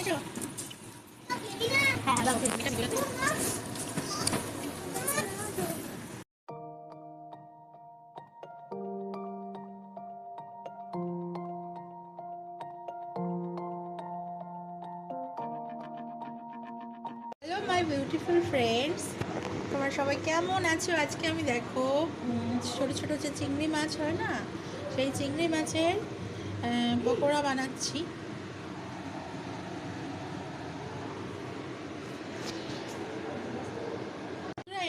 Hello my beautiful friends, তোমরা সবাই কেমন আছো? আজকে আমি দেখো ছোটো ছোটো যে চিংড়ি মাছ হয় না, সেই চিংড়ি মাছের পকোড়া বানাচ্ছি।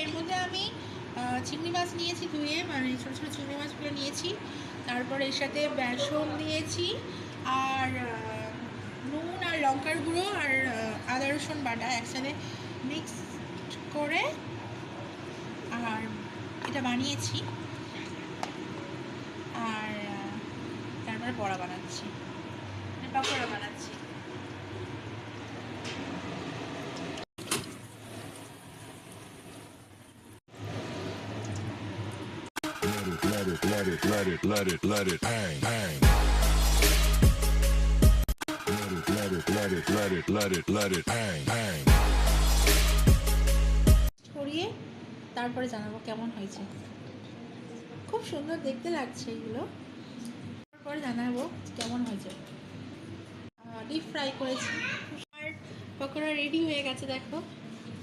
এর মধ্যে আমি চিংড়ি মাছ নিয়েছি ধুয়ে, মানে ছোটো ছোটো চিংড়ি মাছগুলো নিয়েছি। তারপর এর সাথে বেসন দিয়েছি, আর নুন আর লঙ্কার গুঁড়ো আর আদা রসুন বাটা একসাথে মিক্স করে আর এটা বানিয়েছি। আর তারপর বড়া বানাচ্ছি, পকোড়া বানাচ্ছি। Let it bang, bang. Let it bang, bang. ছড়িয়ে তারপরে জানাবো কেমন হয়েছে। খুব সুন্দর দেখতে লাগছে এগুলো, তারপরে জানাবো কেমন হয়েছে। ডিপ ফ্রাই করেছি আর পকোড়া রেডি হয়ে গেছে। দেখো,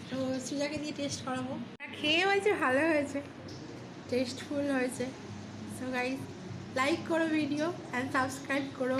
তো সুজাকে দিয়ে টেস্ট করাবো। খেয়ে হয়েছে, ভালো হয়েছে, টেস্টফুল হয়েছে। সো গাইস, লাইক করো ভিডিও অ্যান্ড সাবস্ক্রাইব করো।